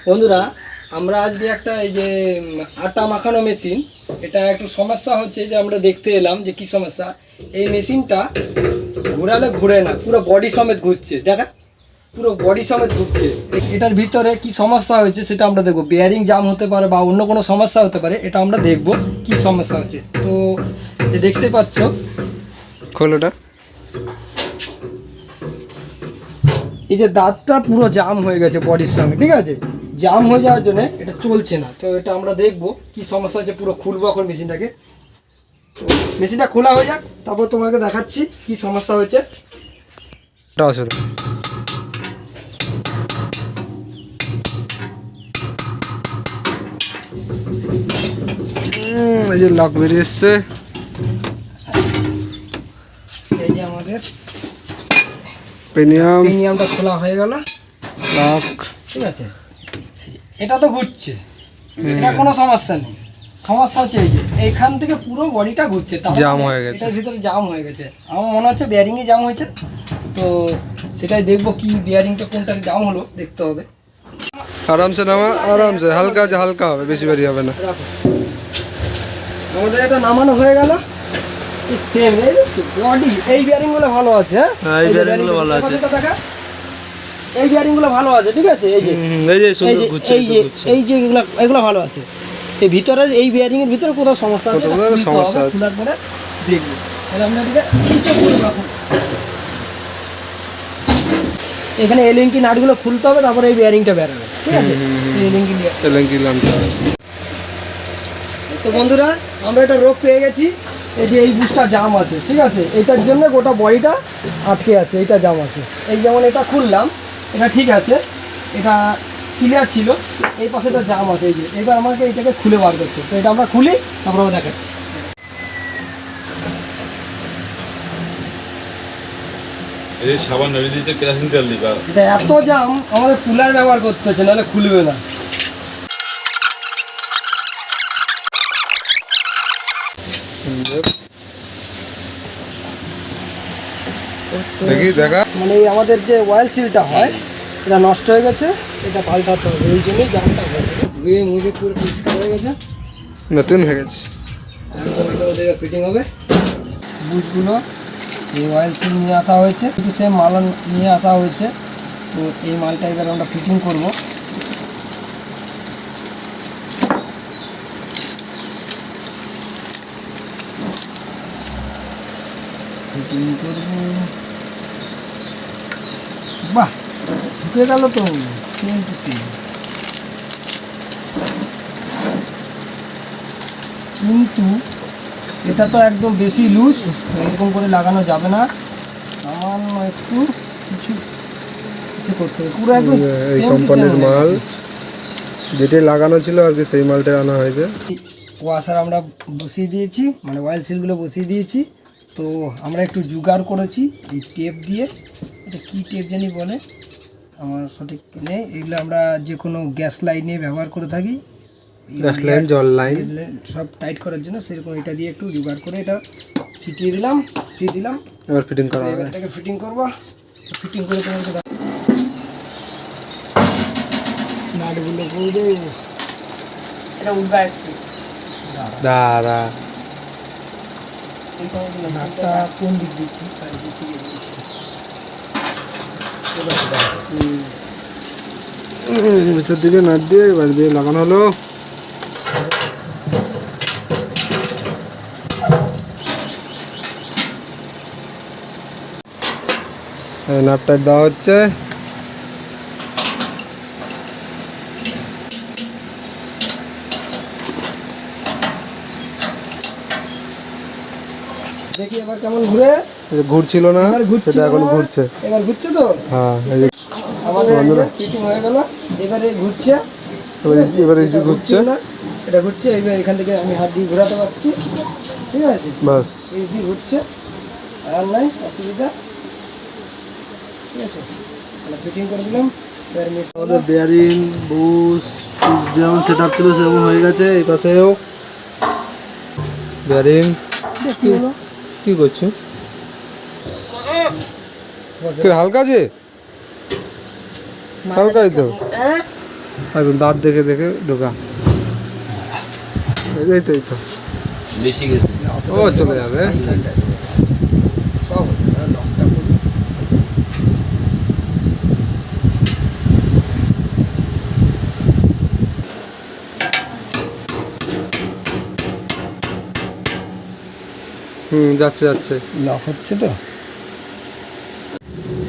বন্ধুরা আমরা আজকে একটা এই যে আটা মাখানো মেশিন, এটা একটু সমস্যা হচ্ছে যে আমরা দেখতে এলাম যে কি সমস্যা। এই মেশিনটা ঘোরালে ঘুরে না, পুরো বডি সমেত ঘুরছে, দেখা পুরো বডি সমেত ঘুরছে। এটার ভিতরে কি সমস্যা হয়েছে সেটা আমরা দেখবো। বেয়ারিং জাম হতে পারে বা অন্য কোনো সমস্যা হতে পারে, এটা আমরা দেখবো কি সমস্যা হচ্ছে। তো দেখতে পাচ্ছ খোলোটা, এই যে দাঁতটা পুরো জাম হয়ে গেছে বডির সঙ্গে, ঠিক আছে? জাম হয়ে যাওয়ার জন্য এটা চলছে না। তো এটা আমরা দেখবো কি সমস্যা হচ্ছে, পুরো খুলবো এখন মেশিনটাকে। মেশিনটা খোলা হয়ে যাক, তারপর তোমাকে দেখাচ্ছি কি সমস্যা হয়েছে। এই যে লক বেরিয়ে এসছে, এই যে আমাদের পেনিয়ামটা খোলা হয়ে গেল, লক, ঠিক আছে? এটা তো ঘুরছে, এটা কোনো সমস্যা নেই। সমস্যা হচ্ছে এই যে এইখান থেকে পুরো বডিটা ঘুরছে, জাম হয়ে গেছে, এটার ভিতরে জাম হয়ে গেছে। আমার মনে হচ্ছে বেয়ারিংয়ে জাম হয়েছে। তো সেটাই দেখবো কি বেয়ারিংটা কোনটা জাম হলো, দেখতে হবে। আরামসে নামা, আরামসে, হালকা হালকা হবে, বেশি ভারী হবে না। আমাদের এটা নামানো হয়ে গেল। সেম বডি, এই বেয়ারিংগুলো ভালো আছে, হ্যাঁ এই বেয়ারিংগুলো ভালো আছে, দেখা এই বেয়ারিংগুলো ভালো আছে, ঠিক আছে? এই যে এই যে এগুলো ভালো আছে। এই ভিতরের এই বেয়ারিংয়ের ভিতরে কোথাও সমস্যা আছে, সমস্যা খোলার পরে দেখবো। তাহলে আমরা এটাকে নিচে করে রাখুন। এখানে এলিঙ্কি নাটগুলো খুলতে হবে, তারপরে এই বেয়ারিংটা বেরোবে, ঠিক আছে? এলিঙ্কি নামতে হবে। তো বন্ধুরা আমরা একটা রোগ পেয়ে গেছি, এই যে এই বুশটা জাম আছে, ঠিক আছে? এটার জন্য গোটা বডিটা আটকে আছে, এইটা জাম আছে। এই যেমন এটা খুললাম, এটা ঠিক আছে, এটা ক্লিয়ার ছিল, এই পাশেটা জাম আছে। এই যে এবার আমাকে এটাকে খুলে বার করতে, তো এটা আমরা খুলি, তারপর আমরা দেখাচ্ছি। এই সাবান নড়ি দিতে কেরাসিন তেল দিবা। এটা এত জাম, আমাদের কুলার ব্যবহার করতে হচ্ছে, নাহলে খুলবে না। দেখি দেখা, মানে আমাদের যে অয়েল সিলটা হয় এটা নষ্ট হয়ে গেছে, এটা পাল্টাতে হবে। এই জন্যই জামটা হয়েছে। ধুয়ে মুজে পুরো পরিষ্কার হয়ে গেছে, নতুন হয়ে গেছে। ফিটিং হবে বুশগুলো। এই অয়েল সিল নিয়ে আসা হয়েছে, কিন্তু সেম মাল নিয়ে আসা হয়েছে। তো এই মালটা এবার আমরা ফিটিং করব। ফিটিং করব, বাহ ঢুকে গেল তো, সেম টু সেম। কিন্তু এটা তো একদম বেশি লুজ, এরকম করে লাগানো যাবে না। সামান্য একটু কিছু করতে হবে, পুরো একদম সেম কোম্পানির মাল যেটা লাগানো ছিল আর কি, সেই মালটা আনা হয়েছে। ওয়াশার আমরা বসিয়ে দিয়েছি, মানে অয়েল সিলগুলো বসিয়ে দিয়েছি। তো আমরা একটু জোগাড় করেছি এই টেপ দিয়ে, এটা কী টেপ জানি বলে, আমার সঠিক নেই। এগুলো আমরা যে কোনো গ্যাস লাইনে ব্যবহার করে থাকি, গ্যাস লাইন, জল লাইন সব টাইট করার জন্য। সেরকম এটা দিয়ে একটু জোগাড় করে এটা ছিটিয়ে দিলাম, এবার ফিটিং করা হবে। এটাকে ফিটিং করবো। ফিটিং করে নাটগুলো করে দেবো, এটা উঠবে একটু। দাঁড়া, নাটটা কোন দিক দিচ্ছি, ভিতর দিকে নাট দিয়ে এবার দিয়ে লাগানো হলো। নাটটা দেওয়া হচ্ছে। দেখি এবার কেমন ঘুরে। ঘুরছিল না, সেটা এখন ঘুরছে। এবার ঘুরছে তো, হ্যাঁ আমাদের ফিটিং হয়ে গেল। এবারে ঘুরছে, এবার এসে ঘুরছে না, এটা ঘুরছে। এবার এখান থেকে আমি হাত দিয়ে ঘোরাতে পারছি, ঠিক আছে? বাস ইজি ঘুরছে, আর নাই অসুবিধা, ঠিক আছে? ফিটিং করে দিলাম। আমাদের বেয়ারিং বুশ যেমন সেট আপ ছিল সেরকম হয়ে গেছে। এই পাশেও বেয়ারিং। কি করছো? হালকা আছে, হালকাই তো। একদম দাঁত দেখে দেখে ঢোকা। এই তো বেশি গেছে। ও চলে যাবে। এইখানটায় সব লকটা করুন। যাচ্ছে লক হচ্ছে তো।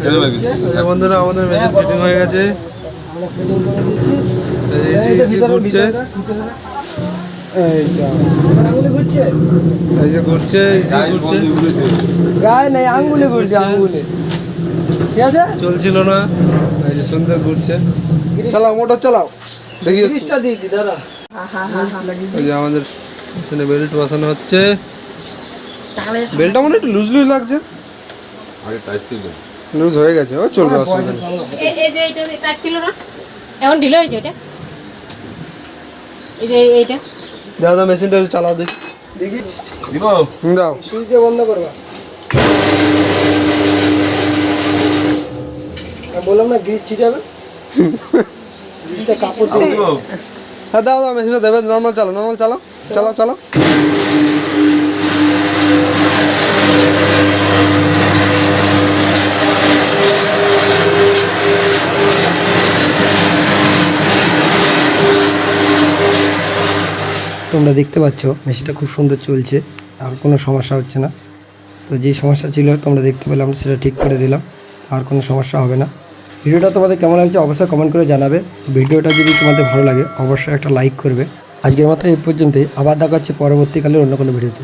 কেন লাগবে? এই বন্ধুরা আমাদের মেশিন ফিটিং হয়ে গেছে। আমরা ফিটিং করে দিয়েছি। এসি এসি ঘুরছে, এই যা এবার আঙুলে ঘুরছে, এই যে ঘুরছে এসি ঘুরছে। গায়ে নেই, আঙ্গুলে ঘুরছে, আঙ্গুলে। ঠিক আছে, চলছিল না, এই যে সুন্দর ঘুরছে। চালাও মোটর চালাও দেখি। গ্রিসটা দিয়ে দি দাদা। এই যে আমাদের মেশিনে বেল্ট বসানো হচ্ছে। বেল্টটা মনে হয় একটু লুজ লুজ লাগছে। আগে টাইট ছিল। লুজ হয়ে গেছে, ও চলবে, অসুবিধা নেই। এই যে এটা টাচ ছিল না, এখন ঢিলে হয়েছে এটা। এই যে এইটা দাদা মেশিনটা একটু চালাও দেখি। দেখি দিব? দাও। সুইচ দিয়ে বন্ধ করবা। আমি বললাম না গ্রিস ছিটাবে, গ্রিসটা কাপড় দিয়ে দিব? হ্যাঁ দাও মেশিনটা দেবে। নর্মাল চালাও। তোমরা দেখতে পাচ্ছ মেশিনটা খুব সুন্দর চলছে, আর কোনো সমস্যা হচ্ছে না। তো যে সমস্যা ছিল তোমরা দেখতে পেলে, আমরা সেটা ঠিক করে দিলাম, আর কোনো সমস্যা হবে না। ভিডিওটা তোমাদের কেমন লাগছে অবশ্যই কমেন্ট করে জানাবে। ভিডিওটা যদি তোমাদের ভালো লাগে অবশ্যই একটা লাইক করবে। আজকের মতো এই পর্যন্তই, আবার দেখা হচ্ছে পরবর্তীকালের অন্য কোনো ভিডিওতে।